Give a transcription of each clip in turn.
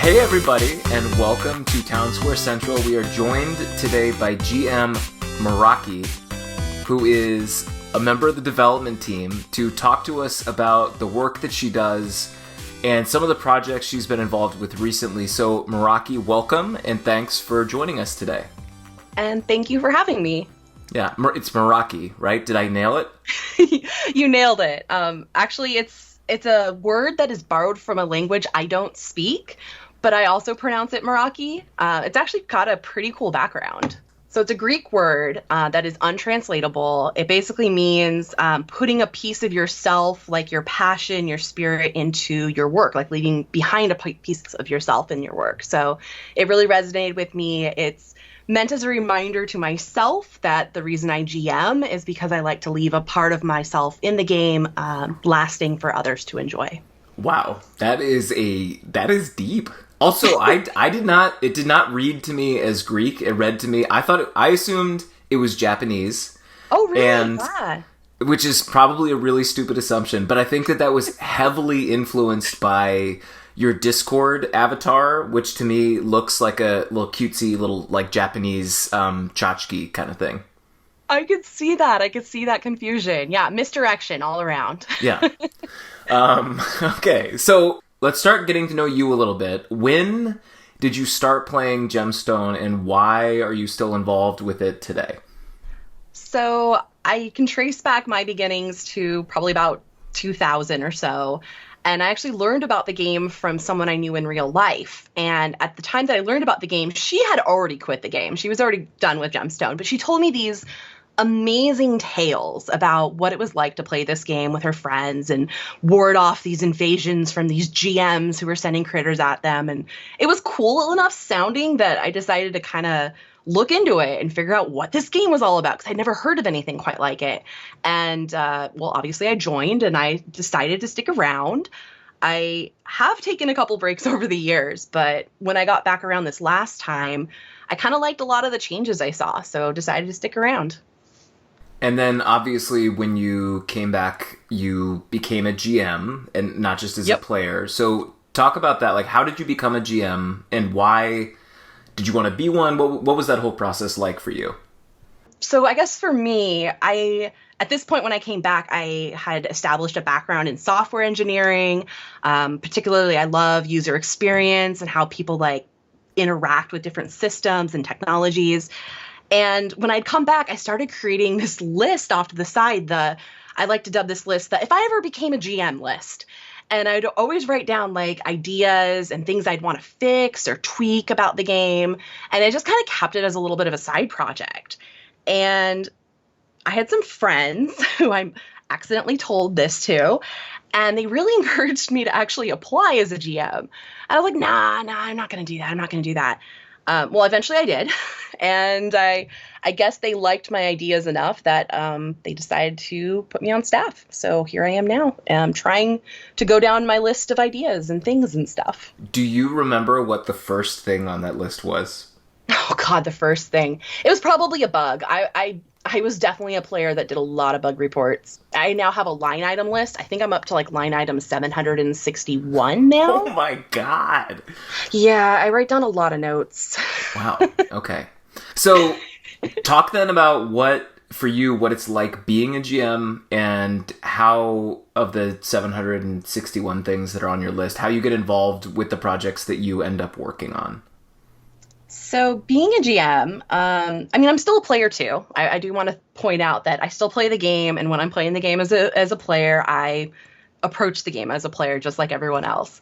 Hey everybody, and welcome to Town Square Central. We are joined today by GM Meraki, who is a member of the development team, to talk to us about the work that she does and some of the projects she's been involved with recently. So Meraki, welcome, and thanks for joining us today. And thank you for having me. Yeah, it's Meraki, right? Did I nail it? You nailed it. Actually, it's a word that is borrowed from a language I don't speak, but I also pronounce it Meraki. It's actually got a pretty cool background. So it's a Greek word that is untranslatable. It basically means putting a piece of yourself, like your passion, your spirit, into your work, like leaving behind a piece of yourself in your work. So it really resonated with me. It's meant as a reminder to myself that the reason I GM is because I like to leave a part of myself in the game lasting for others to enjoy. Wow, that is deep. Also, it did not read to me as Greek. It read to me, I assumed it was Japanese. Oh, really? And, which is probably a really stupid assumption, but I think that was heavily influenced by your Discord avatar, which to me looks like a little cutesy little like Japanese tchotchke kind of thing. I could see that. I could see that confusion. Yeah, misdirection all around. Yeah. Okay, so let's start getting to know you a little bit. When did you start playing Gemstone, and why are you still involved with it today? So I can trace back my beginnings to probably about 2000 or so. And I actually learned about the game from someone I knew in real life. And at the time that I learned about the game, she had already quit the game. She was already done with Gemstone. But she told me these amazing tales about what it was like to play this game with her friends and ward off these invasions from these GMs who were sending critters at them. And it was cool enough sounding that I decided to kind of look into it and figure out what this game was all about, because I'd never heard of anything quite like it. And, obviously I joined and I decided to stick around. I have taken a couple breaks over the years, but when I got back around this last time, I kind of liked a lot of the changes I saw, so decided to stick around. And then, obviously, when you came back, you became a GM, and not just as a player. So talk about that. Like, how did you become a GM, and why did you want to be one? What was that whole process like for you? So I guess for me, at this point when I came back, I had established a background in software engineering. Particularly, I love user experience and how people interact with different systems and technologies. And when I'd come back, I started creating this list off to the side. I like to dub this list the if I ever became a GM list. And I'd always write down ideas and things I'd want to fix or tweak about the game. And I just kind of kept it as a little bit of a side project. And I had some friends who I accidentally told this to, and they really encouraged me to actually apply as a GM. And I was like, nah, I'm not going to do that. I'm not going to do that. Well, eventually I did. And I guess they liked my ideas enough that they decided to put me on staff. So here I am now. I'm trying to go down my list of ideas and things and stuff. Do you remember what the first thing on that list was? Oh, God, the first thing. It was probably a bug. I was definitely a player that did a lot of bug reports. I now have a line item list. I think I'm up to line item 761 now. Oh my God. Yeah, I write down a lot of notes. Wow. Okay. So talk then about what it's like being a GM, and how, of the 761 things that are on your list, how you get involved with the projects that you end up working on. So being a GM, I'm still a player too. I do want to point out that I still play the game, and when I'm playing the game as a player, I approach the game as a player just like everyone else.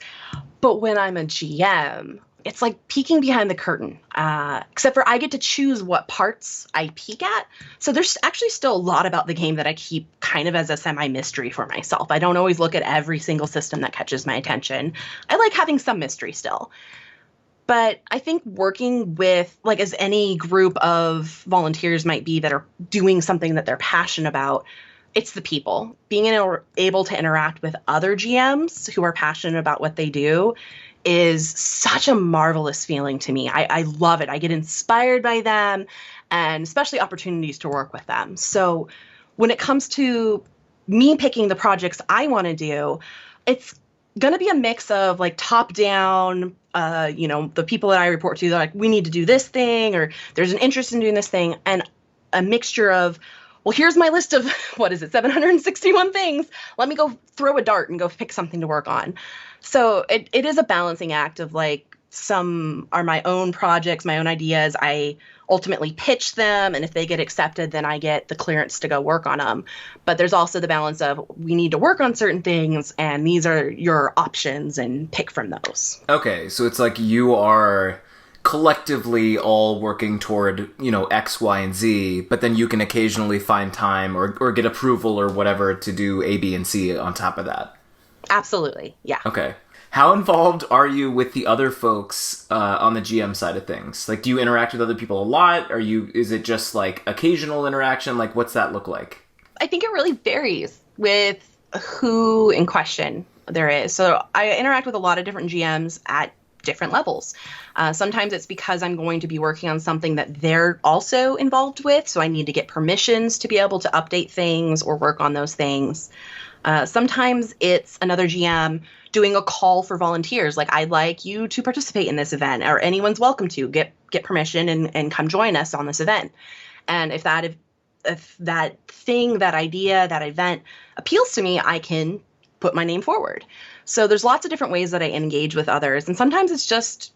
But when I'm a GM, it's like peeking behind the curtain, except for I get to choose what parts I peek at. So there's actually still a lot about the game that I keep kind of as a semi-mystery for myself. I don't always look at every single system that catches my attention. I like having some mystery still. But I think working with, as any group of volunteers might be that are doing something that they're passionate about, it's the people. Being able to interact with other GMs who are passionate about what they do is such a marvelous feeling to me. I love it. I get inspired by them, and especially opportunities to work with them. So when it comes to me picking the projects I want to do, it's going to be a mix of top-down the people that I report to, they're like, we need to do this thing, or there's an interest in doing this thing. And a mixture of, well, here's my list of, 761 things. Let me go throw a dart and go pick something to work on. So it is a balancing act of like, some are my own projects, my own ideas. I ultimately pitch them, and if they get accepted, then I get the clearance to go work on them. But there's also the balance of, we need to work on certain things, and these are your options, and pick from those. Okay, so it's like you are collectively all working toward, X, Y, and Z, but then you can occasionally find time or get approval or whatever to do A, B, and C on top of that. Absolutely, yeah. Okay. How involved are you with the other folks on the GM side of things? Like, do you interact with other people a lot? Is it just like occasional interaction? Like, what's that look like? I think it really varies with who in question there is. So I interact with a lot of different GMs at different levels. Sometimes it's because I'm going to be working on something that they're also involved with, so I need to get permissions to be able to update things or work on those things. Sometimes it's another GM doing a call for volunteers, like, I'd like you to participate in this event, or anyone's welcome to get permission and come join us on this event. And if that thing, that idea, that event appeals to me, I can put my name forward. So there's lots of different ways that I engage with others, and sometimes it's just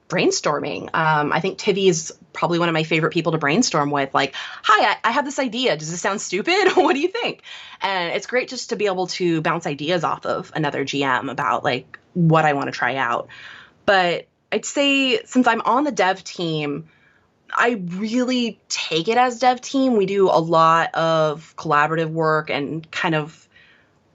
brainstorming. I think Tivy is probably one of my favorite people to brainstorm with. Like, hi, I have this idea. Does this sound stupid? What do you think? And it's great just to be able to bounce ideas off of another GM about like what I want to try out. But I'd say since I'm on the dev team, I really take it as dev team. We do a lot of collaborative work and kind of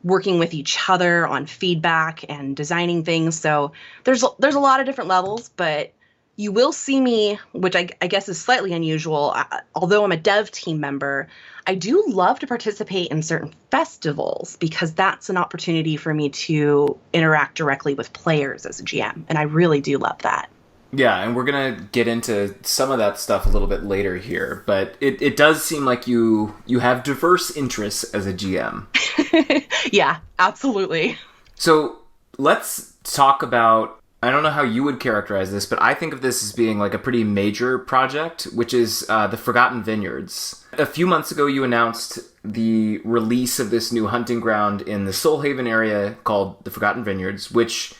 working with each other on feedback and designing things. So there's a lot of different levels, but you will see me, which I guess is slightly unusual. Although I'm a dev team member, I do love to participate in certain festivals because that's an opportunity for me to interact directly with players as a GM. And I really do love that. Yeah, and we're going to get into some of that stuff a little bit later here, but it does seem like you have diverse interests as a GM. Yeah, absolutely. So let's talk about, I don't know how you would characterize this, but I think of this as being like a pretty major project, which is the Forgotten Vineyards. A few months ago, you announced the release of this new hunting ground in the Soulhaven area called the Forgotten Vineyards, which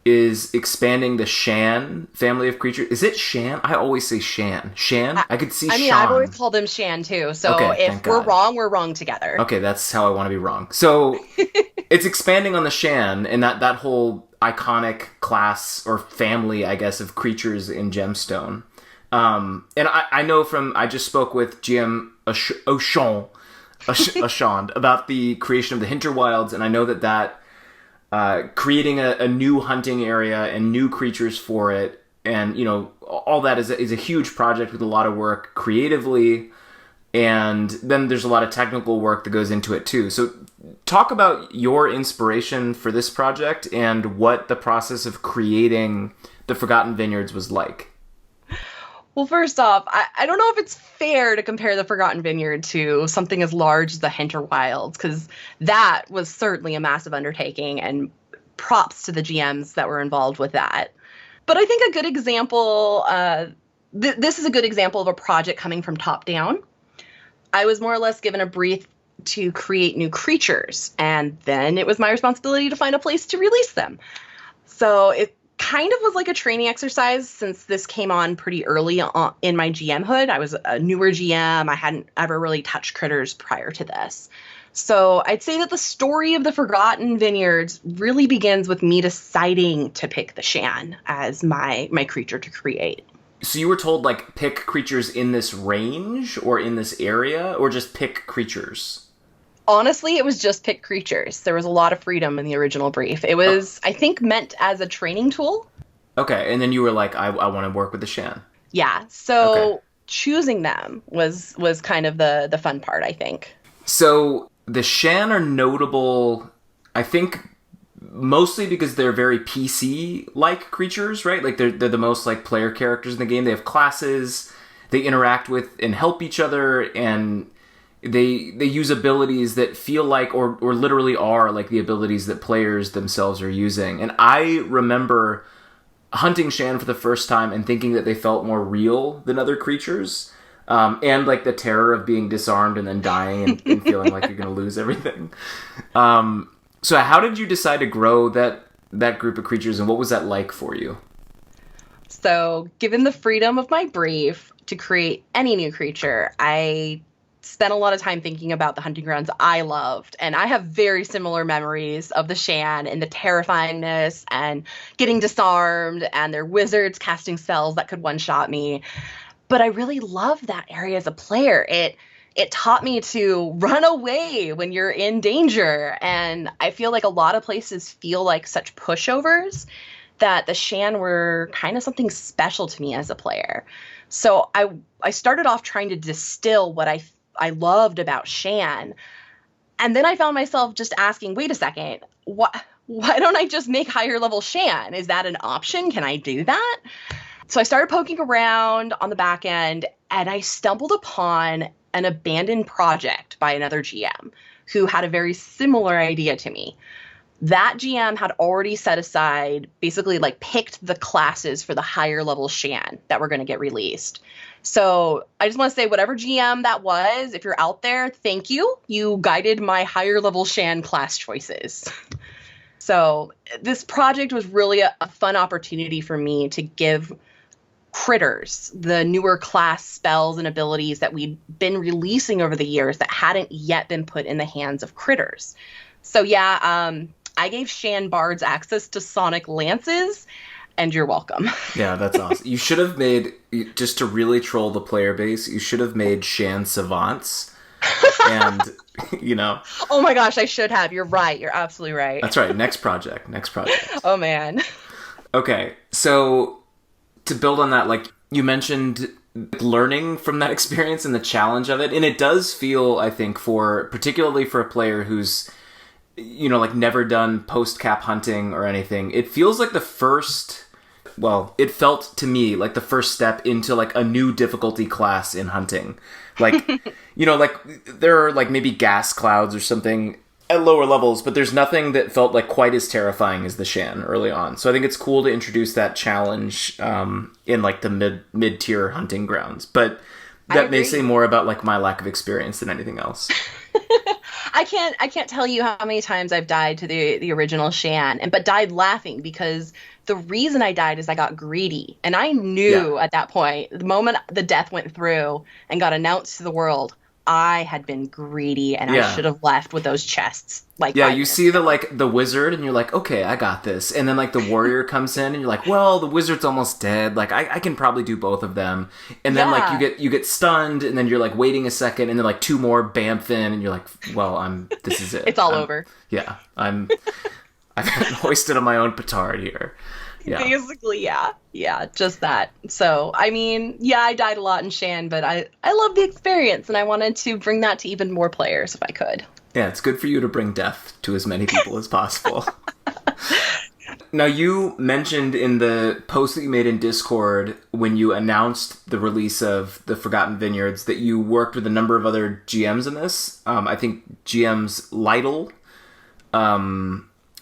is expanding the shan family of creatures. Is it shan? I always say shan. Shan? I could see shan. I've always called them shan too. So okay, if we're wrong, we're wrong together. Okay, that's how I want to be wrong. So it's expanding on the shan and that whole iconic class or family, I guess, of creatures in Gemstone. And I know I just spoke with GM Ashand about the creation of the Hinterwilds, and I know that creating a new hunting area and new creatures for it, and all that is a huge project with a lot of work creatively, and then there's a lot of technical work that goes into it too. So talk about your inspiration for this project and what the process of creating the Forgotten Vineyards was like. Well, first off, I don't know if it's fair to compare the Forgotten Vineyard to something as large as the Hinterwilds, because that was certainly a massive undertaking, and props to the GMs that were involved with that. But I think a good example, this is a good example of a project coming from top down. I was more or less given a brief to create new creatures, and then it was my responsibility to find a place to release them. So it kind of was like a training exercise, since this came on pretty early on in my GM-hood. I was a newer GM. I hadn't ever really touched critters prior to this. So I'd say that the story of the Forgotten Vineyards really begins with me deciding to pick the shan as my creature to create. So you were told, like, pick creatures in this range or in this area, or just pick creatures? Honestly, it was just pick creatures. There was a lot of freedom in the original brief. It was, I think, meant as a training tool. Okay, and then you were like, I want to work with the shan. Yeah, so choosing them was kind of the fun part, I think. So the shan are notable, I think, mostly because they're very PC-like creatures, right? Like, they're the most, like, player characters in the game. They have classes, they interact with and help each other, and they use abilities that feel like, or literally are, like the abilities that players themselves are using. And I remember hunting shan for the first time and thinking that they felt more real than other creatures. And like the terror of being disarmed and then dying and feeling like you're going to lose everything. So how did you decide to grow that group of creatures, and what was that like for you? So given the freedom of my brief to create any new creature, I spent a lot of time thinking about the hunting grounds I loved. And I have very similar memories of the shan and the terrifyingness and getting disarmed and their wizards casting spells that could one-shot me. But I really loved that area as a player. It taught me to run away when you're in danger. And I feel like a lot of places feel like such pushovers that the shan were kind of something special to me as a player. So I started off trying to distill what I loved about shan. And then I found myself just asking, wait a second, why don't I just make higher level shan? Is that an option? Can I do that? So I started poking around on the back end, and I stumbled upon an abandoned project by another GM who had a very similar idea to me. That GM had already set aside, basically like picked the classes for the higher level shan that were going to get released. So I just want to say, whatever GM that was, if you're out there, thank you. You guided my higher level shan class choices. So this project was really a fun opportunity for me to give critters the newer class spells and abilities that we'd been releasing over the years that hadn't yet been put in the hands of critters. So yeah, I gave shan bards access to sonic lances, and you're welcome. Yeah, that's awesome. You should have made, just to really troll the player base, you should have made shan savants. And, you know. Oh my gosh, I should have. You're right. You're absolutely right. That's right. Next project. Oh man. Okay, so to build on that, like you mentioned learning from that experience and the challenge of it, and it does feel, I think, particularly for a player who's, you know, like never done post-cap hunting or anything, it feels like it felt to me like the first step into like a new difficulty class in hunting. Like, you know, like there are like maybe gas clouds or something at lower levels, but there's nothing that felt like quite as terrifying as the shan early on. So I think it's cool to introduce that challenge in like the mid-tier hunting grounds. But that may say more about like my lack of experience than anything else. I can't tell you how many times I've died to the original shan, but died laughing, because the reason I died is I got greedy. And I knew at that point, the moment the death went through and got announced to the world, I had been greedy, and I should have left with those chests. Like, you see the wizard, and you're like, okay, I got this. And then like the warrior comes in, and you're like, well, the wizard's almost dead. Like I can probably do both of them. And then like you get stunned, and then you're like waiting a second, and then like two more bamf in, and you're like, well, this is it. It's all over. Yeah, I've been hoisted on my own petard here. Yeah. Basically, yeah, just that. So, I mean, I died a lot in shan, but I love the experience, and I wanted to bring that to even more players if I could. Yeah, it's good for you to bring death to as many people as possible. Now, you mentioned in the post that you made in Discord when you announced the release of the Forgotten Vineyards that you worked with a number of other GMs in this. I think GMs Lytle,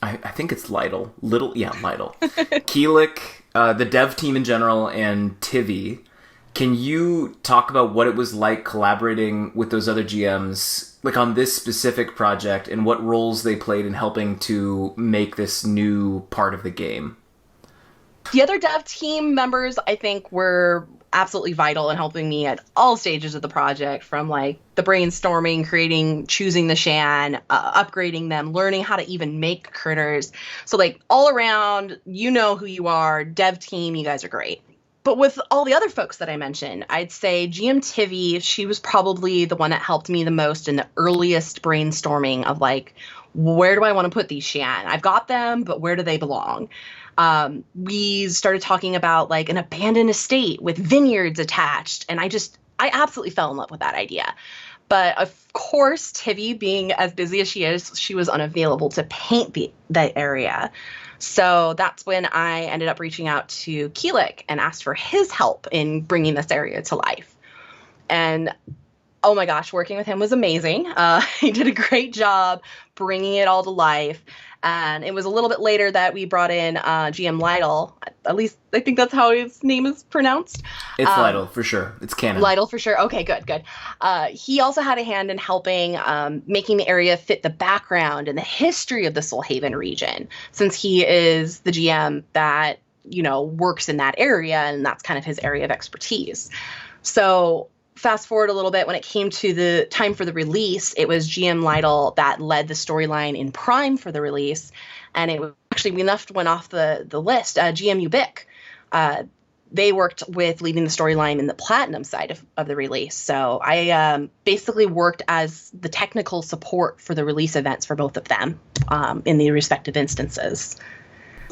I think it's Lytle. Lytle. Keelik, the dev team in general, and Tivy. Can you talk about what it was like collaborating with those other GMs, like on this specific project, and what roles they played in helping to make this new part of the game? The other dev team members, I think, were absolutely vital in helping me at all stages of the project, from like the brainstorming, choosing the shan, upgrading them, learning how to even make critters. So like all around, you know who you are, dev team, you guys are great. But with all the other folks that I mentioned, I'd say GM Tivy, she was probably the one that helped me the most in the earliest brainstorming of like, where do I want to put these shan? I've got them, but where do they belong? We started talking about like an abandoned estate with vineyards attached, and I absolutely fell in love with that idea. But of course, Tivy, being as busy as she is, she was unavailable to paint the area. So that's when I ended up reaching out to Keelik and asked for his help in bringing this area to life. And Oh my gosh, working with him was amazing. He did a great job bringing it all to life. And it was a little bit later that we brought in GM Lytle. At least I think that's how his name is pronounced. It's Lytle, for sure. It's canon. Lytle, for sure. Okay, good. He also had a hand in helping making the area fit the background and the history of the Soulhaven region, since he is the GM that, works in that area, and that's kind of his area of expertise. So fast forward a little bit, when it came to the time for the release, it was GM Lytle that led the storyline in Prime for the release. And it was actually, we left one off the list, GM Ubick. They worked with leading the storyline in the Platinum side of the release. So I basically worked as the technical support for the release events for both of them in the respective instances.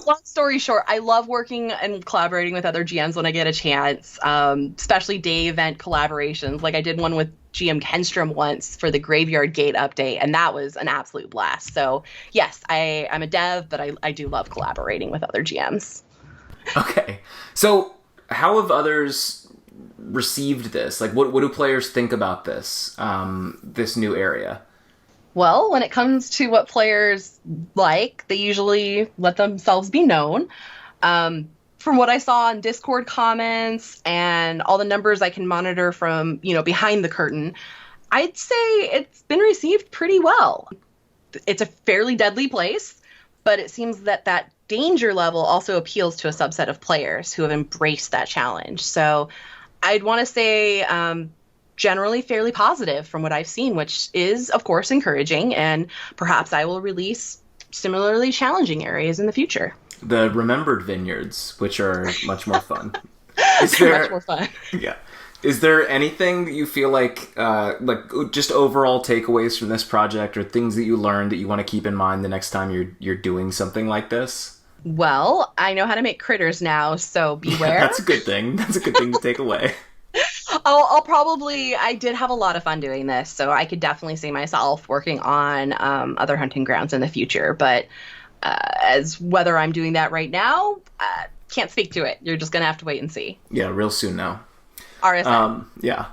Long story short, I love working and collaborating with other GMs when I get a chance, especially day event collaborations. Like I did one with GM Kenstrom once for the Graveyard Gate update, and that was an absolute blast. So yes, I'm a dev, but I do love collaborating with other GMs. Okay. So how have others received this? Like what do players think about this, this new area? Well, when it comes to what players like, they usually let themselves be known. From what I saw in Discord comments and all the numbers I can monitor from, behind the curtain, I'd say it's been received pretty well. It's a fairly deadly place, but it seems that danger level also appeals to a subset of players who have embraced that challenge. So I'd want to say generally fairly positive from what I've seen, which is, of course, encouraging, and perhaps I will release similarly challenging areas in the future. The Remembered Vineyards, which are much more fun. Much more fun. Yeah. Is there anything that you feel like just overall takeaways from this project, or things that you learned that you want to keep in mind the next time you're doing something like this? Well, I know how to make critters now, so beware. Yeah, that's a good thing. That's a good thing to take away. I did have a lot of fun doing this, so I could definitely see myself working on other hunting grounds in the future. But as whether I'm doing that right now, can't speak to it. You're just going to have to wait and see. Yeah, real soon now. RSM. Yeah.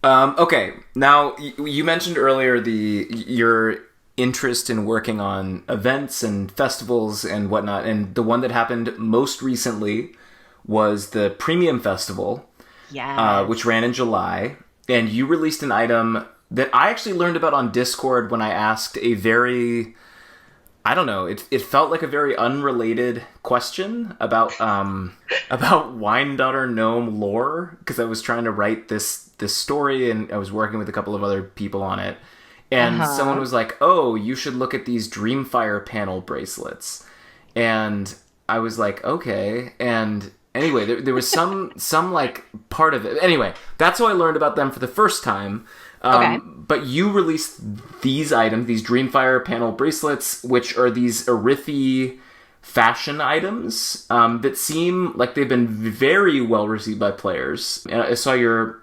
Okay, now you mentioned earlier your interest in working on events and festivals and whatnot, and the one that happened most recently was the Premium Festival. Yes. Which ran in July, and you released an item that I actually learned about on Discord when I asked a very, I don't know, it felt like a very unrelated question about Wine Daughter Gnome lore, because I was trying to write this story, and I was working with a couple of other people on it, and someone was like, oh, you should look at these Dreamfire Panel Bracelets, and I was like, okay, and anyway, there was some like part of it. Anyway, that's how I learned about them for the first time. Okay. But you released these items, these Dreamfire Panel Bracelets, which are these Arithi fashion items that seem like they've been very well received by players. And I saw your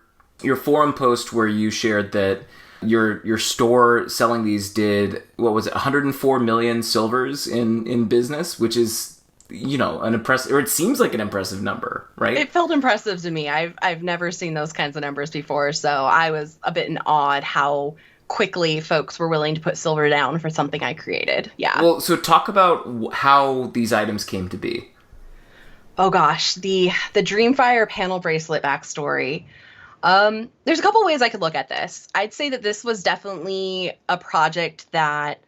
forum post where you shared that your store selling these did, what was it, 104 million silvers in business, which is, an impressive, or it seems like an impressive number, right? It felt impressive to me. I've never seen those kinds of numbers before, so I was a bit in awe at how quickly folks were willing to put silver down for something I created. Yeah. Well, so talk about how these items came to be. Oh gosh, the Dreamfire Panel Bracelet backstory. There's a couple ways I could look at this. I'd say that this was definitely a project that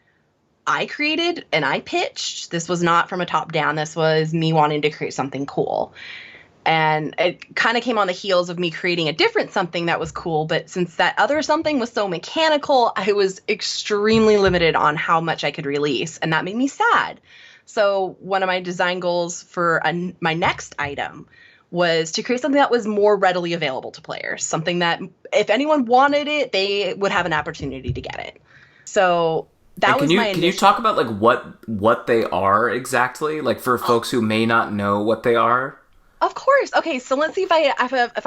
I created and I pitched. This was not from a top down. This was me wanting to create something cool. And it kind of came on the heels of me creating a different something that was cool. But since that other something was so mechanical, I was extremely limited on how much I could release. And that made me sad. So one of my design goals for my next item was to create something that was more readily available to players. Something that if anyone wanted it, they would have an opportunity to get it. So that was my initial. Can you talk about like what they are exactly, like for folks who may not know what they are? Of course. Okay, so let's see if I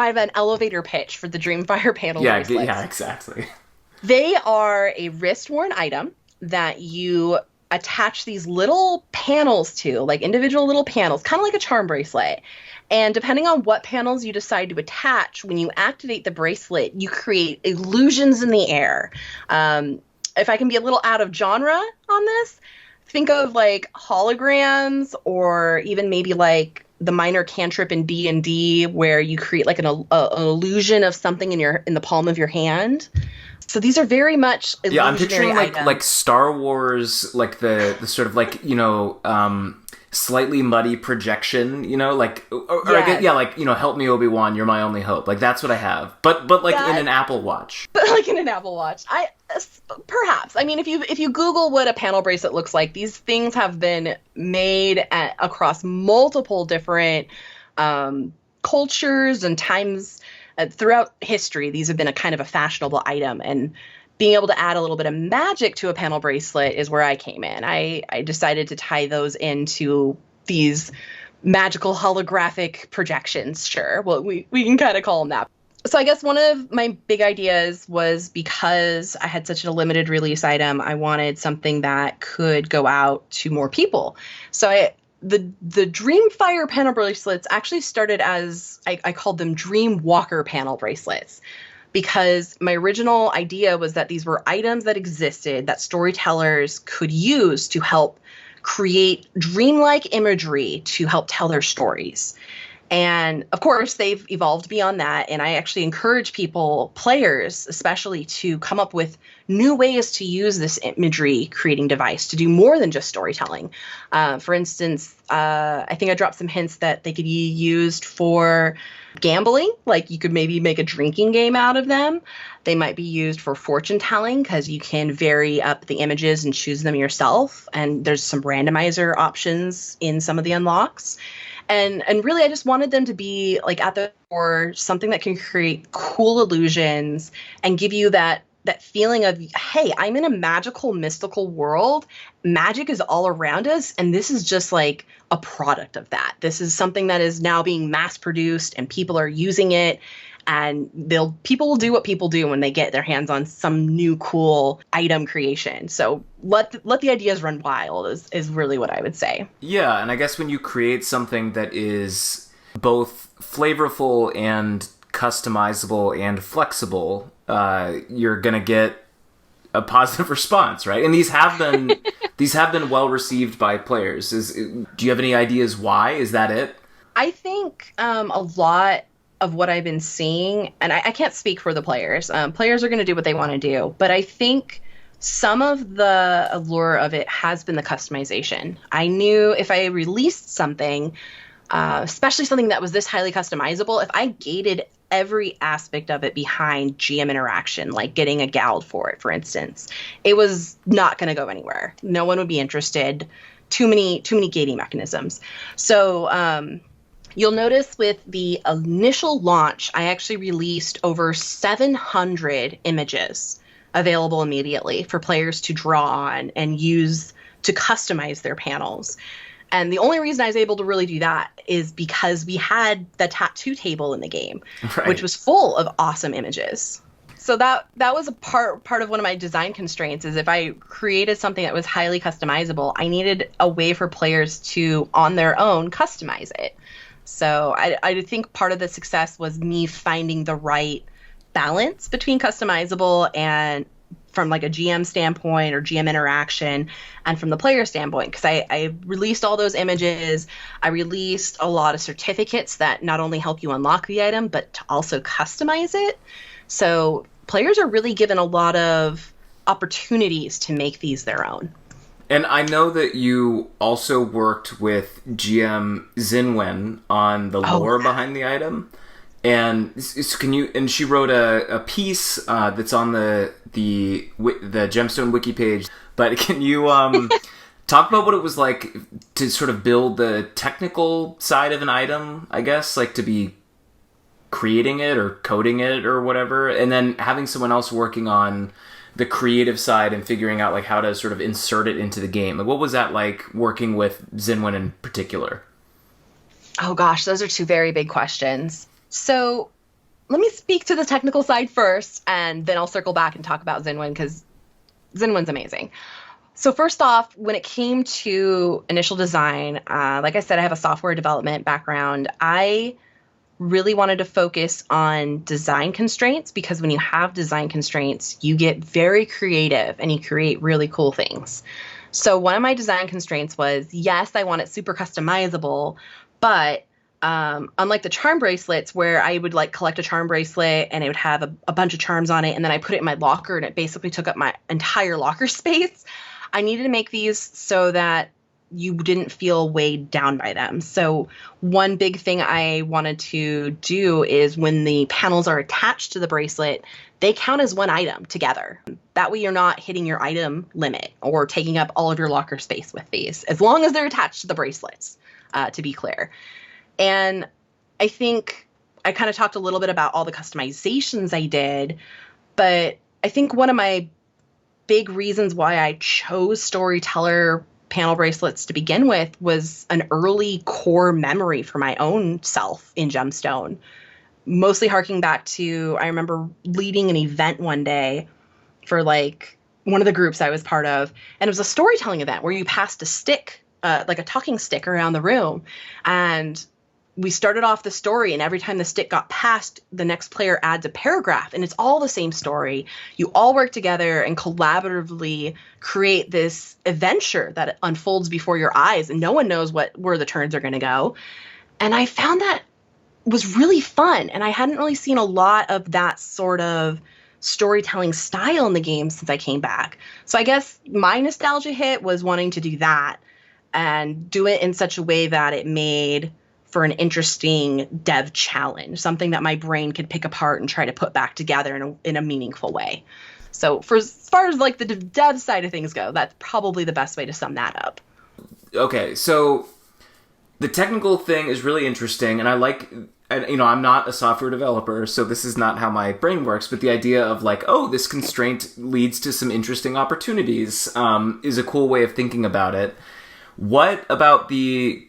have an elevator pitch for the Dreamfire Panel Bracelets. Yeah, exactly. They are a wrist-worn item that you attach these little panels to, like individual little panels, kind of like a charm bracelet. And depending on what panels you decide to attach, when you activate the bracelet, you create illusions in the air. If I can be a little out of genre on this, think of like holograms, or even maybe like the minor cantrip in D&D, where you create like an illusion of something in the palm of your hand. So these are very much illusionary. Yeah, I'm picturing items. like Star Wars, like the sort of like, slightly muddy projection, like, or Yes. I guess, yeah, like, help me, Obi-Wan, you're my only hope. Like, that's what I have. But like in an Apple Watch. But like in an Apple Watch. Perhaps. I mean, if you Google what a panel bracelet looks like, these things have been made across multiple different cultures and times throughout history. These have been a kind of a fashionable item, and being able to add a little bit of magic to a panel bracelet is where I came in. I decided to tie those into these magical holographic projections. Sure. Well, we can kind of call them that. So I guess one of my big ideas was, because I had such a limited release item, I wanted something that could go out to more people. So the Dreamfire Panel Bracelets actually started as, I called them Dreamwalker Panel Bracelets, because my original idea was that these were items that existed that storytellers could use to help create dreamlike imagery to help tell their stories. And of course, they've evolved beyond that. And I actually encourage players especially, to come up with new ways to use this imagery creating device to do more than just storytelling. For instance, I think I dropped some hints that they could be used for gambling. Like, you could maybe make a drinking game out of them. They might be used for fortune telling, because you can vary up the images and choose them yourself. And there's some randomizer options in some of the unlocks. And really, I just wanted them to be like at the core, something that can create cool illusions and give you that feeling of, hey, I'm in a magical, mystical world. Magic is all around us, and this is just like a product of that. This is something that is now being mass produced, and people are using it. And people will do what people do when they get their hands on some new cool item creation. So let the ideas run wild is really what I would say. Yeah, and I guess when you create something that is both flavorful and customizable and flexible, you're gonna get a positive response, right? And these have been well received by players. Do you have any ideas why? Is that it? I think a lot of what I've been seeing, and I can't speak for the players. Players are going to do what they want to do, but I think some of the allure of it has been the customization. I knew if I released something, especially something that was this highly customizable, if I gated every aspect of it behind GM interaction, like getting a gald for it, for instance, it was not going to go anywhere. No one would be interested. Too many gating mechanisms. So, you'll notice with the initial launch, I actually released over 700 images available immediately for players to draw on and use to customize their panels. And the only reason I was able to really do that is because we had the tattoo table in the game, right, which was full of awesome images. So that was a part of one of my design constraints, is if I created something that was highly customizable, I needed a way for players to, on their own, customize it. So I think part of the success was me finding the right balance between customizable and from like a GM standpoint or GM interaction, and from the player standpoint, because I released all those images. I released a lot of certificates that not only help you unlock the item, but to also customize it. So players are really given a lot of opportunities to make these their own. And I know that you also worked with GM Xinwen on the lore behind the item. And and she wrote a piece that's on the Gemstone wiki page. But can you talk about what it was like to sort of build the technical side of an item, I guess, like to be creating it or coding it or whatever, and then having someone else working on the creative side and figuring out like how to sort of insert it into the game? Like, what was that like working with Xinwen in particular? Oh gosh, those are two very big questions. So let me speak to the technical side first, and then I'll circle back and talk about Xinwen, because Xinwen's amazing. So first off, when it came to initial design, like I said, I have a software development background. I really wanted to focus on design constraints because when you have design constraints, you get very creative and you create really cool things. So one of my design constraints was, yes, I want it super customizable, but unlike the charm bracelets where I would like collect a charm bracelet and it would have a bunch of charms on it and then I put it in my locker and it basically took up my entire locker space, I needed to make these so that you didn't feel weighed down by them. So one big thing I wanted to do is when the panels are attached to the bracelet, they count as one item together. That way you're not hitting your item limit or taking up all of your locker space with these, as long as they're attached to the bracelets, to be clear. And I think I kind of talked a little bit about all the customizations I did, but I think one of my big reasons why I chose storyteller panel bracelets to begin with was an early core memory for my own self in Gemstone. Mostly harking back to, I remember leading an event one day for like one of the groups I was part of, and it was a storytelling event where you passed a stick, like a talking stick around the room, and we started off the story, and every time the stick got passed, the next player adds a paragraph, and it's all the same story. You all work together and collaboratively create this adventure that unfolds before your eyes, and no one knows where the turns are going to go. And I found that was really fun, and I hadn't really seen a lot of that sort of storytelling style in the game since I came back. So I guess my nostalgia hit was wanting to do that and do it in such a way that it made for an interesting dev challenge, something that my brain could pick apart and try to put back together in a meaningful way. So for as far as like the dev side of things go, that's probably the best way to sum that up. Okay, so the technical thing is really interesting, and I like, I'm not a software developer, so this is not how my brain works, but the idea of like, oh, this constraint leads to some interesting opportunities is a cool way of thinking about it. What about the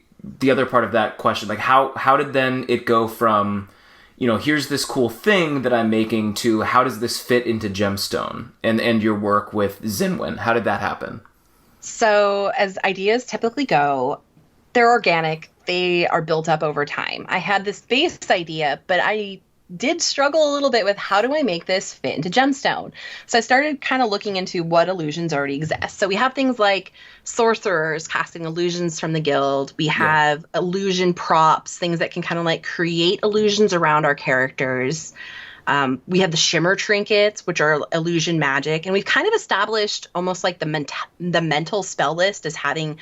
other part of that question? Like, how did then it go from, here's this cool thing that I'm making to how does this fit into Gemstone and your work with Zinwin? How did that happen? So as ideas typically go, they're organic. They are built up over time. I had this base idea, but I did struggle a little bit with how do I make this fit into Gemstone. So I started kind of looking into what illusions already exist. So we have things like sorcerers casting illusions from the guild. We have illusion props, things that can kind of like create illusions around our characters. We have the shimmer trinkets, which are illusion magic. And we've kind of established almost like the mental spell list as having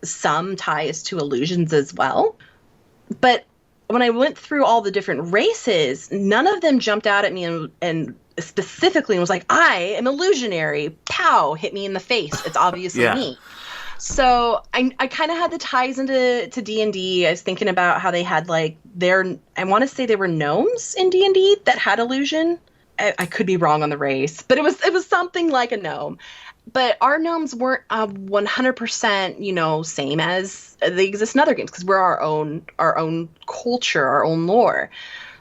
some ties to illusions as well. But when I went through all the different races, none of them jumped out at me and specifically was like, I am illusionary. Pow, hit me in the face. It's obviously me. So I kind of had the ties into D&D. I was thinking about how they had like I want to say they were gnomes in D&D that had illusion. I could be wrong on the race, but it was something like a gnome. But our gnomes weren't 100%, same as they exist in other games because we're our own culture, our own lore.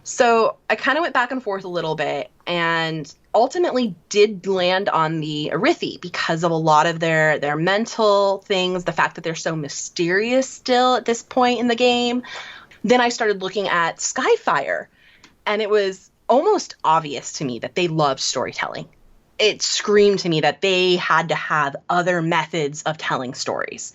So I kind of went back and forth a little bit and ultimately did land on the Arithi because of a lot of their mental things, the fact that they're so mysterious still at this point in the game. Then I started looking at Skyfire, and it was almost obvious to me that they loved storytelling. It screamed to me that they had to have other methods of telling stories.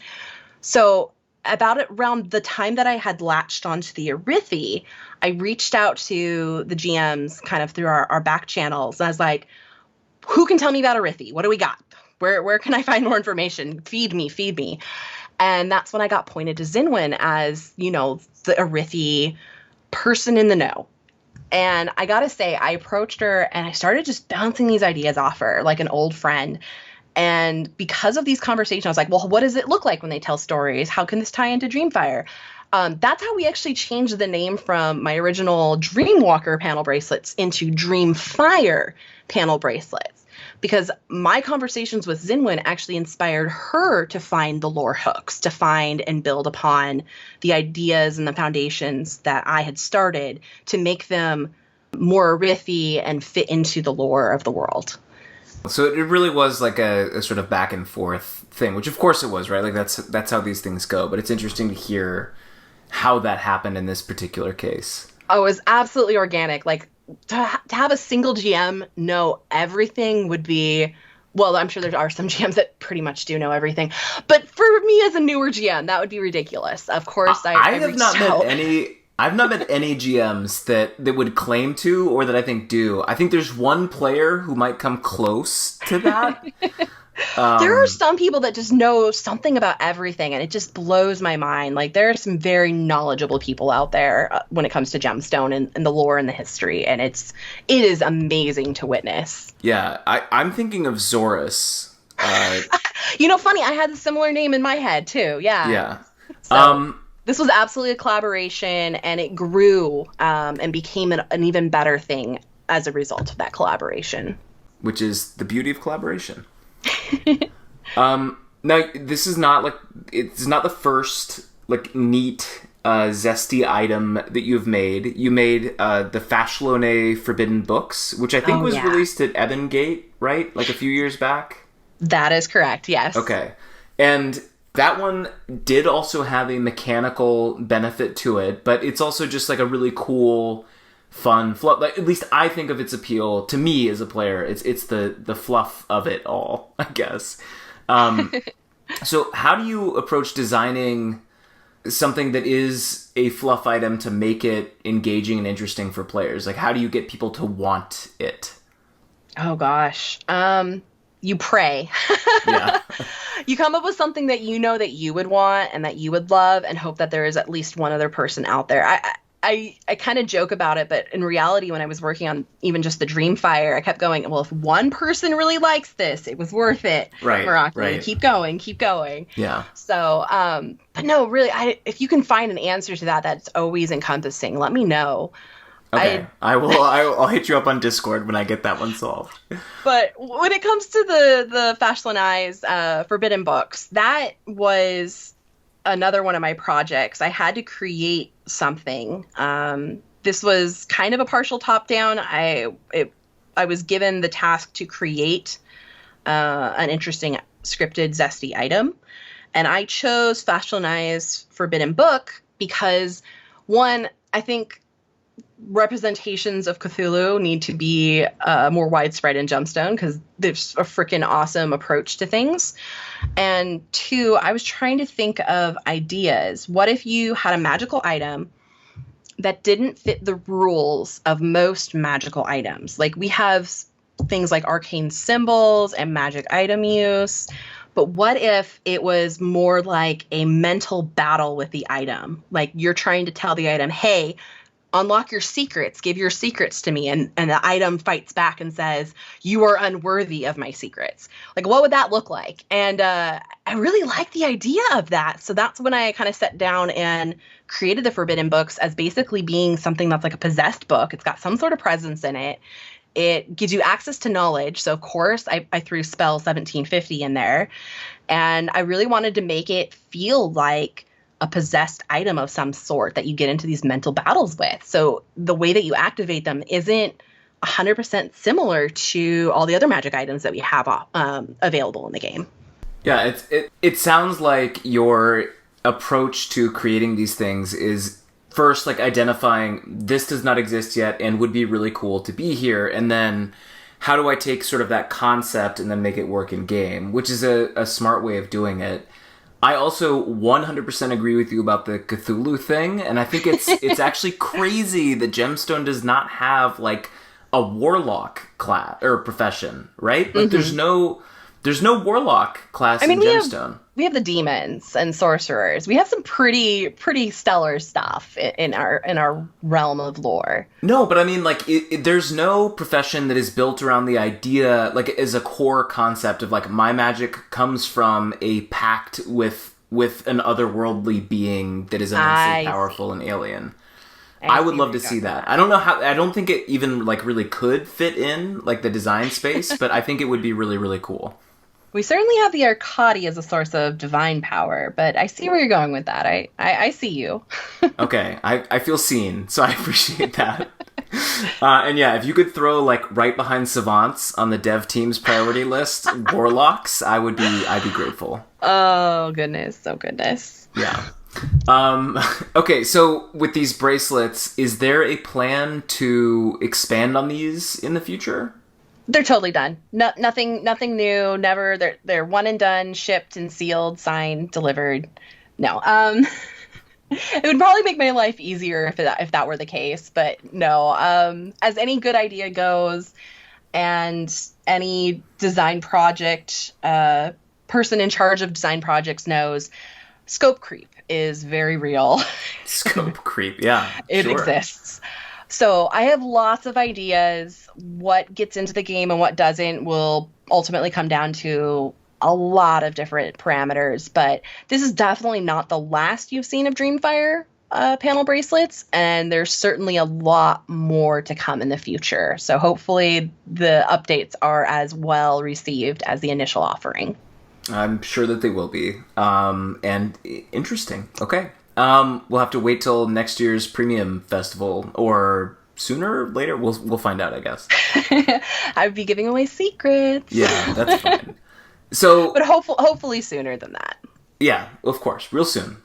So around the time that I had latched onto the Arithi, I reached out to the GMs kind of through our back channels. I was like, who can tell me about Arithi? What do we got? Where can I find more information? Feed me. And that's when I got pointed to Zinwin as, the Arithi person in the know. And I got to say, I approached her and I started just bouncing these ideas off her like an old friend. And because of these conversations, I was like, well, what does it look like when they tell stories? How can this tie into Dreamfire? That's how we actually changed the name from my original Dreamwalker panel bracelets into Dreamfire panel bracelets. Because my conversations with Zinwin actually inspired her to find the lore hooks, to find and build upon the ideas and the foundations that I had started to make them more Arithi and fit into the lore of the world. So it really was like a sort of back and forth thing, which of course it was, right? Like that's how these things go. But it's interesting to hear how that happened in this particular case. Oh, it was absolutely organic. Like to have a single GM know everything would be, well, I'm sure there are some GMs that pretty much do know everything. But for me as a newer GM, that would be ridiculous. Of course, I have not met any... I've not met any GMs that would claim to or that I think do. I think there's one player who might come close to that. There are some people that just know something about everything, and it just blows my mind. Like, there are some very knowledgeable people out there when it comes to Gemstone and the lore and the history, and it is amazing to witness. Yeah, I'm thinking of Zorus. Funny, I had a similar name in my head, too. Yeah. Yeah. So, this was absolutely a collaboration, and it grew and became an even better thing as a result of that collaboration. Which is the beauty of collaboration. Now, this is not it's not the first neat zesty item that you've made. You made the Fashlone Forbidden Books, which I think was released at Ebongate, right? Like a few years back? That is correct, yes. Okay. And that one did also have a mechanical benefit to it, but it's also just like a really cool, fun fluff. Like, at least I think of its appeal to me as a player. It's the fluff of it all, I guess. So how do you approach designing something that is a fluff item to make it engaging and interesting for players? Like, how do you get people to want it? Oh gosh. You pray. Yeah. You come up with something that you know that you would want and that you would love, and hope that there is at least one other person out there. I kind of joke about it, but in reality, when I was working on even just the Dreamfire, I kept going, well, if one person really likes this, it was worth it. Right. Meraki, right. Keep going. Yeah. So, but no, really, if you can find an answer to that's always encompassing, let me know. Okay, I'll hit you up on Discord when I get that one solved. But when it comes to the Fashlone Forbidden Books, that was another one of my projects. I had to create something. This was kind of a partial top-down. I was given the task to create an interesting scripted zesty item, and I chose Fashione's Forbidden Book because, one, I think representations of Cthulhu need to be more widespread in Gemstone because there's a freaking awesome approach to things. And two, I was trying to think of ideas. What if you had a magical item that didn't fit the rules of most magical items? Like, we have things like arcane symbols and magic item use, but what if it was more like a mental battle with the item? Like, you're trying to tell the item, hey, unlock your secrets, give your secrets to me. And the item fights back and says, you are unworthy of my secrets. Like, what would that look like? And I really like the idea of that. So that's when I kind of sat down and created the Forbidden Books as basically being something that's like a possessed book. It's got some sort of presence in it. It gives you access to knowledge. So, of course, I threw spell 1750 in there. And I really wanted to make it feel like a possessed item of some sort that you get into these mental battles with. So the way that you activate them isn't 100% similar to all the other magic items that we have available in the game. Yeah, it sounds like your approach to creating these things is first like identifying this does not exist yet and would be really cool to be here, and then how do I take sort of that concept and then make it work in game, which is a smart way of doing it. I also 100% agree with you about the Cthulhu thing, and I think it's actually crazy that Gemstone does not have like a warlock class or profession, right? Like there's no warlock class in Gemstone. We have the demons and sorcerers. We have some pretty stellar stuff in our realm of lore. No, but I mean, like, there's no profession that is built around the idea, like, as a core concept of, like, my magic comes from a pact with an otherworldly being that is immensely powerful and alien. I would love to see that. I don't know how. I don't think it even, like, really could fit in, like, the design space, but I think it would be really, really cool. We certainly have the Arcadi as a source of divine power, but I see where you're going with that. I see you. Okay, I feel seen, so I appreciate that. And yeah, if you could throw like right behind savants on the dev team's priority list, warlocks, I'd be grateful. Oh goodness, oh goodness. Yeah. Okay, so with these bracelets, is there a plan to expand on these in the future? They're totally done. No, nothing new. Never. They're one and done, shipped and sealed, signed, delivered. No. It would probably make my life easier if that were the case, but no. As any good idea goes, and any design project person in charge of design projects knows, scope creep is very real. Scope creep, yeah. It sure. exists. So I have lots of ideas. What gets into the game and what doesn't will ultimately come down to a lot of different parameters. But this is definitely not the last you've seen of Dreamfire panel bracelets, and there's certainly a lot more to come in the future. So hopefully the updates are as well received as the initial offering. I'm sure that they will be. And interesting. Okay. We'll have to wait till next year's premium festival, or sooner or later. We'll find out, I guess. I'd be giving away secrets. Yeah, that's fine. So, but hopefully sooner than that. Yeah, of course, real soon.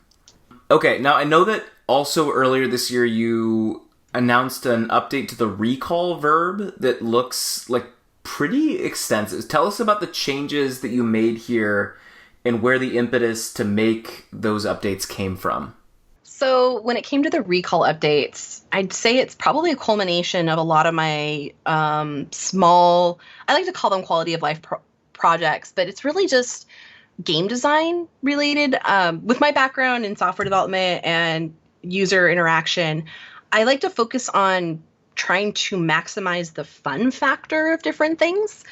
Okay, now I know that also earlier this year you announced an update to the recall verb that looks like pretty extensive. Tell us about the changes that you made here and where the impetus to make those updates came from. So when it came to the recall updates, I'd say it's probably a culmination of a lot of my small, I like to call them quality of life projects, but it's really just game design related. With my background in software development and user interaction, I like to focus on trying to maximize the fun factor of different things.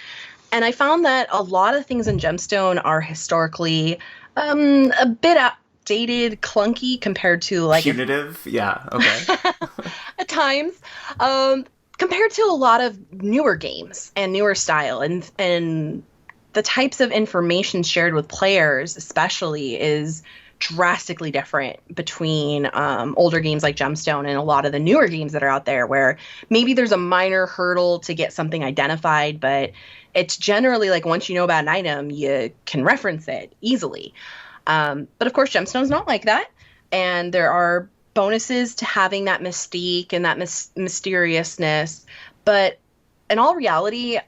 And I found that a lot of things in Gemstone are historically a bit outdated, clunky compared to like punitive. Yeah. Okay. at times, compared to a lot of newer games and newer style, and the types of information shared with players, especially, is drastically different between older games like Gemstone and a lot of the newer games that are out there, where maybe there's a minor hurdle to get something identified, but it's generally like once you know about an item, you can reference it easily. But of course, Gemstone's not like that, and there are bonuses to having that mystique and that mysteriousness. But in all reality,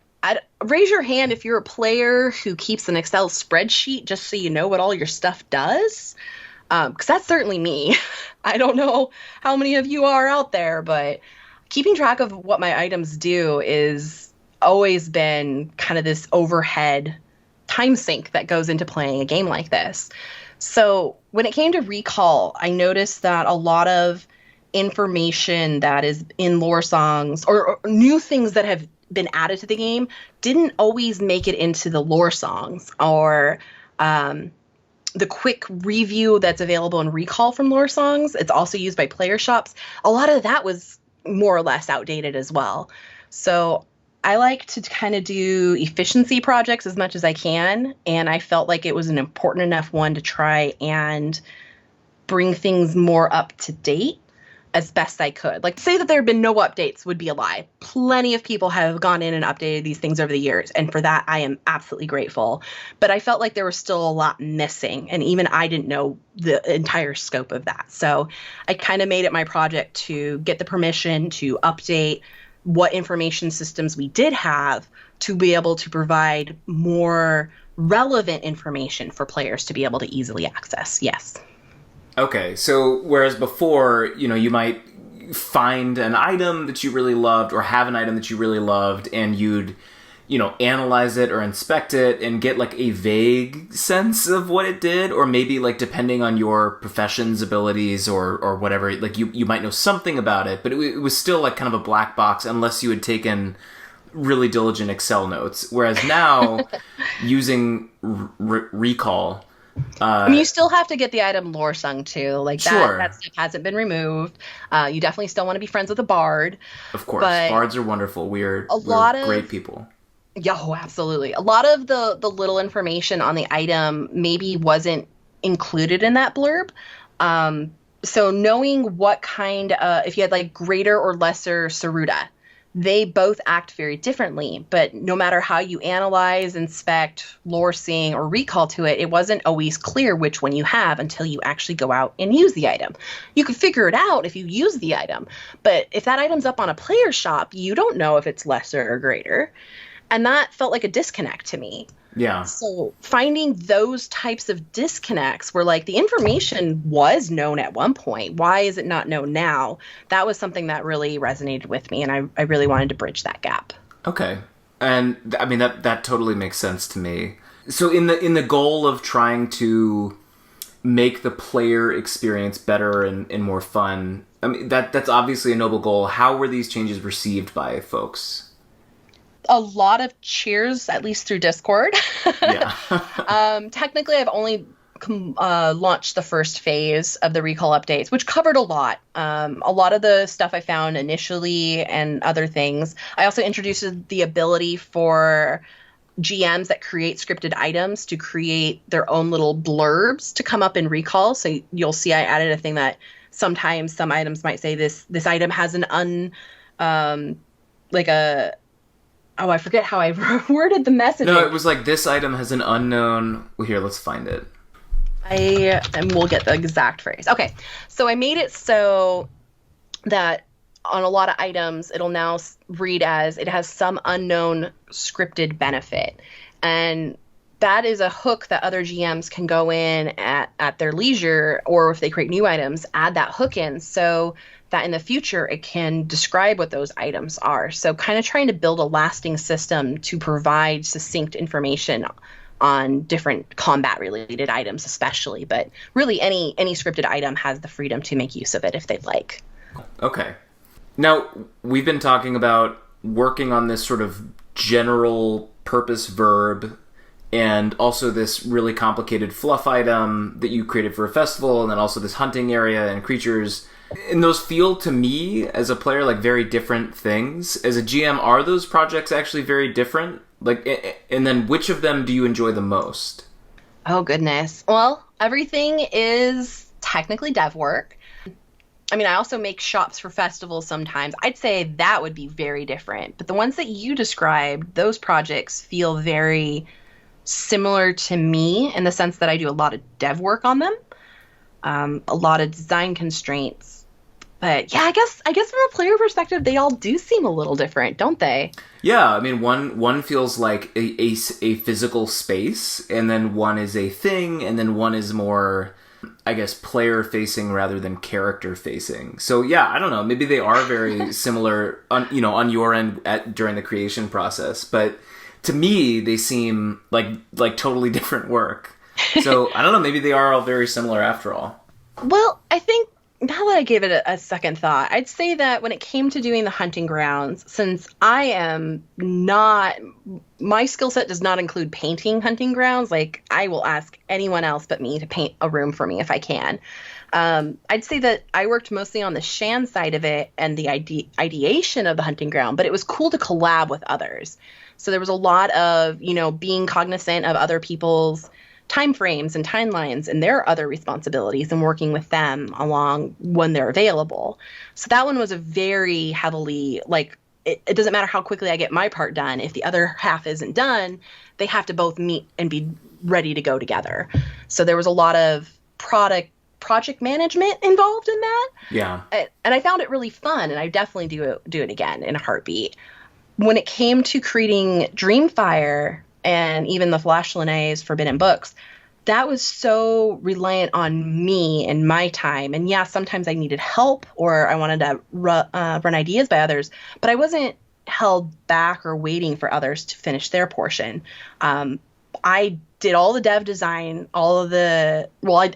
raise your hand if you're a player who keeps an Excel spreadsheet just so you know what all your stuff does. Because that's certainly me. I don't know how many of you are out there, but keeping track of what my items do is always been kind of this overhead time sink that goes into playing a game like this. So when it came to recall, I noticed that a lot of information that is in lore songs or new things that have been added to the game didn't always make it into the lore songs, or the quick review that's available in recall from lore songs. It's also used by player shops. A lot of that was more or less outdated as well. So I like to kind of do efficiency projects as much as I can, and I felt like it was an important enough one to try and bring things more up to date as best I could. Like, to say that there have been no updates would be a lie. Plenty of people have gone in and updated these things over the years, and for that I am absolutely grateful. But I felt like there was still a lot missing, and even I didn't know the entire scope of that. So I kind of made it my project to get the permission to update what information systems we did have to be able to provide more relevant information for players to be able to easily access. Yes. Okay, so whereas before, you might find an item that you really loved or have an item that you really loved, and you'd, analyze it or inspect it and get like a vague sense of what it did, or maybe like depending on your profession's abilities or whatever, like you might know something about it, but it was still like kind of a black box unless you had taken really diligent Excel notes. Whereas now, using recall, you still have to get the item lore sung too. Like sure. That stuff hasn't been removed. You definitely still want to be friends with a bard. Of course, bards are wonderful. We're great people. Yeah, oh, absolutely. A lot of the little information on the item maybe wasn't included in that blurb. So knowing what kind, if you had like greater or lesser Saruta, they both act very differently, but no matter how you analyze, inspect, lore sing, or recall to it, it wasn't always clear which one you have until you actually go out and use the item. You could figure it out if you use the item, but if that item's up on a player shop, you don't know if it's lesser or greater. And that felt like a disconnect to me. Yeah. So finding those types of disconnects where like the information was known at one point, why is it not known now? That was something that really resonated with me, and I really wanted to bridge that gap. Okay. And I mean, that totally makes sense to me. So in the goal of trying to make the player experience better and more fun, I mean, that's obviously a noble goal. How were these changes received by folks? A lot of cheers, at least through Discord. Yeah. Technically, I've only launched the first phase of the recall updates, which covered a lot. A lot of the stuff I found initially and other things. I also introduced the ability for GMs that create scripted items to create their own little blurbs to come up in recall. So you'll see I added a thing that sometimes some items might say this item has an I forget how I worded the message. No, it was like, this item has an unknown... Well, here, let's find it. And we'll get the exact phrase. Okay, so I made it so that on a lot of items, it'll now read as, it has some unknown scripted benefit. And that is a hook that other GMs can go in at their leisure, or if they create new items, add that hook in. So that in the future it can describe what those items are. So kind of trying to build a lasting system to provide succinct information on different combat related items especially, but really any scripted item has the freedom to make use of it if they'd like. Okay. Now, we've been talking about working on this sort of general purpose verb and also this really complicated fluff item that you created for a festival, and then also this hunting area and creatures. And those feel to me as a player like very different things. As a GM, are those projects actually very different? Like, and then which of them do you enjoy the most? Oh goodness. Well, everything is technically dev work. I mean, I also make shops for festivals sometimes. I'd say that would be very different. But the ones that you described, those projects feel very similar to me in the sense that I do a lot of dev work on them, a lot of design constraints. But yeah, I guess from a player perspective, they all do seem a little different, don't they? Yeah, I mean, one feels like a physical space, and then one is a thing, and then one is more, I guess, player-facing rather than character-facing. So yeah, I don't know, maybe they are very similar on your end during the creation process, but to me, they seem like totally different work. So I don't know, maybe they are all very similar after all. Well, I think now that I gave it a second thought, I'd say that when it came to doing the hunting grounds, since I am not, my skill set does not include painting hunting grounds. Like, I will ask anyone else but me to paint a room for me if I can. I'd say that I worked mostly on the shan side of it and the ideation of the hunting ground, but it was cool to collab with others. So there was a lot of, being cognizant of other people's time frames and timelines and their other responsibilities and working with them along when they're available. So that one was a very heavily, it doesn't matter how quickly I get my part done. If the other half isn't done, they have to both meet and be ready to go together. So there was a lot of project management involved in that. Yeah. And I found it really fun, and I definitely do it again in a heartbeat. When it came to creating Dreamfire and even the Flash Linnaeus Forbidden Books, that was so reliant on me and my time. And yeah, sometimes I needed help or I wanted to run ideas by others, but I wasn't held back or waiting for others to finish their portion. I did all the dev design, I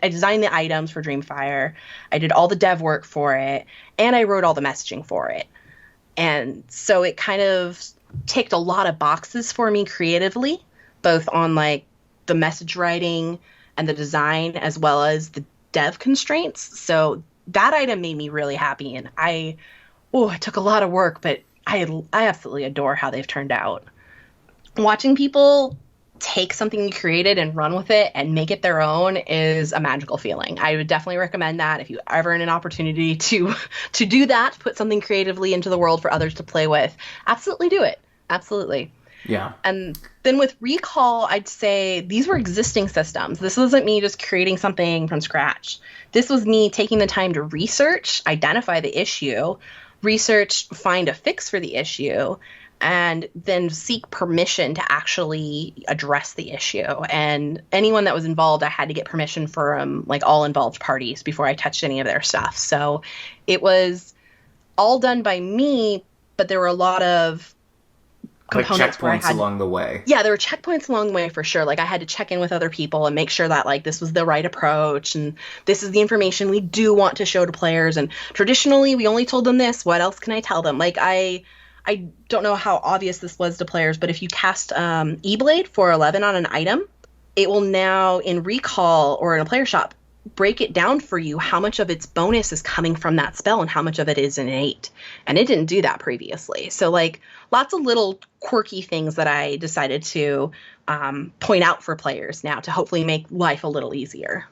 designed the items for Dreamfire. I did all the dev work for it, and I wrote all the messaging for it. And so it kind of ticked a lot of boxes for me creatively, both on the message writing and the design as well as the dev constraints. So that item made me really happy, and it took a lot of work, but I absolutely adore how they've turned out. Watching people take something you created and run with it and make it their own is a magical feeling. I would definitely recommend that if you ever in an opportunity to do that, put something creatively into the world for others to play with. Absolutely do it. Absolutely. Yeah. And then with Recall, I'd say these were existing systems. This wasn't me just creating something from scratch. This was me taking the time to research, identify the issue, research, find a fix for the issue, and then seek permission to actually address the issue. And anyone that was involved, I had to get permission from like all involved parties before I touched any of their stuff. So it was all done by me, but there were a lot of components like checkpoints along the way. Yeah, there were checkpoints along the way for sure. Like I had to check in with other people and make sure that like this was the right approach and this is the information we do want to show to players. And traditionally, we only told them this. What else can I tell them? Like I don't know how obvious this was to players, but if you cast E-Blade for 11 on an item, it will now in Recall or in a player shop break it down for you how much of its bonus is coming from that spell and how much of it is innate. And it didn't do that previously. So like lots of little quirky things that I decided to point out for players now to hopefully make life a little easier.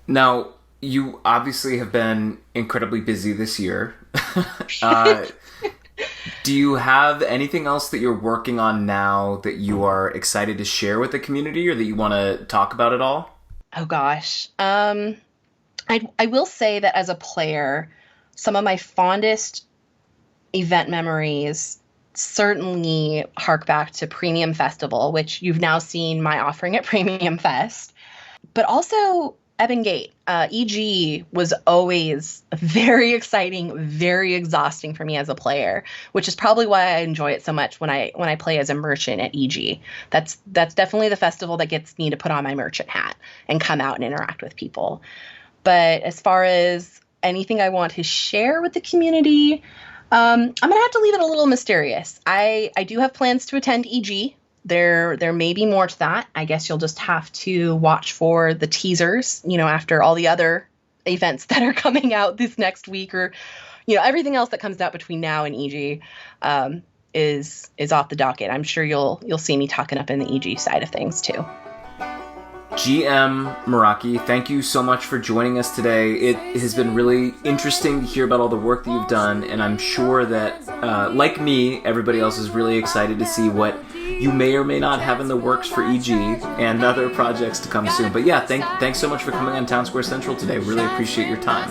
Now, you obviously have been incredibly busy this year. Do you have anything else that you're working on now that you are excited to share with the community or that you want to talk about at all? Oh, gosh. I will say that as a player, some of my fondest event memories certainly hark back to Premium Festival, which you've now seen my offering at Premium Fest, but also Ebon Gate. EG was always very exciting, very exhausting for me as a player, which is probably why I enjoy it so much when I play as a merchant at EG. That's definitely the festival that gets me to put on my merchant hat and come out and interact with people. But as far as anything I want to share with the community, I'm gonna have to leave it a little mysterious. I do have plans to attend EG. There may be more to that. I guess you'll just have to watch for the teasers, after all the other events that are coming out this next week, or, everything else that comes out between now and EG is off the docket. I'm sure you'll see me talking up in the EG side of things too. GM Meraki, thank you so much for joining us today. It has been really interesting to hear about all the work that you've done, and I'm sure that, like me, everybody else is really excited to see what you may or may not have in the works for EG and other projects to come soon. But yeah, thanks so much for coming on Town Square Central today. Really appreciate your time.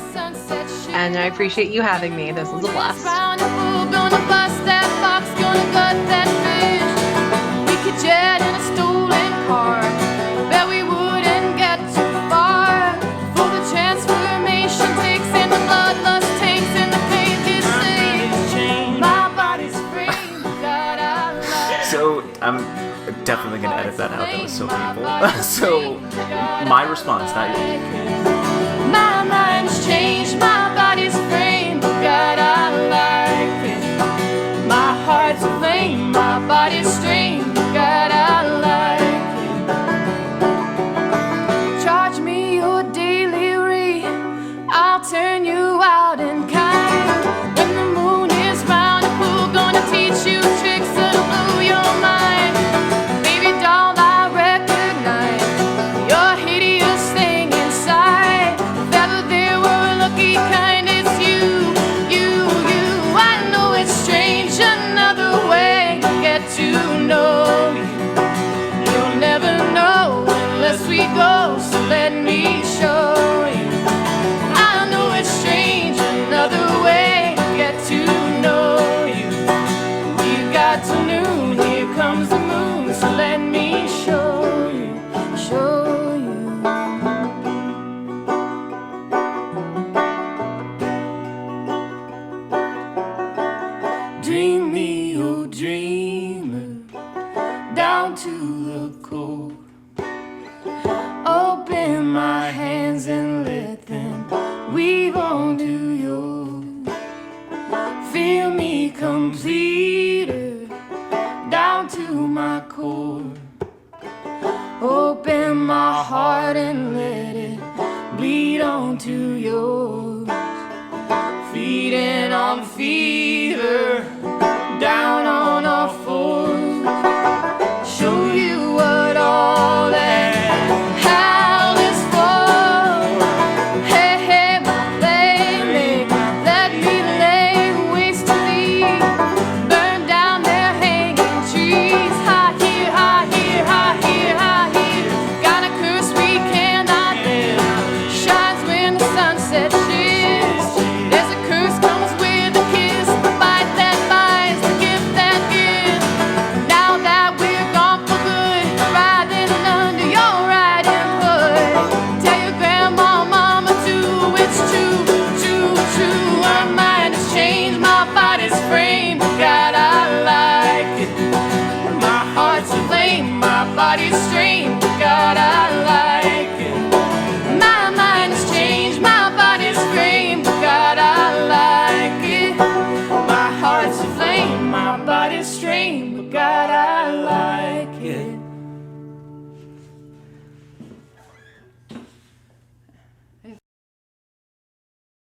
And I appreciate you having me. This was a blast. I'm definitely going to edit that out. That was so painful. So, my response, not yours. My mind's changed, my body's framed, but God, I like it. My heart's a flame, my body's strained, but God, I like it. Charge me your daily rate, I'll turn you out in kind. When the moon is round, who's gonna teach you tricks that'll blow your mind? We go, so let me show you. I know it's strange, another way to get to know you. You got to noon, here comes the moon, so let me show you, show you. Dream me, oh dreamer, down to the core. Open my hands and let them weave onto yours. Feel me completer down to my core. Open my heart and let it bleed onto yours. Feeding on fever down on our fours. Show you what flame, my body's strained, but God, I like it. My mind has changed, my body's framed, but God, I like it. My heart's aflame, my body's strained, but God, I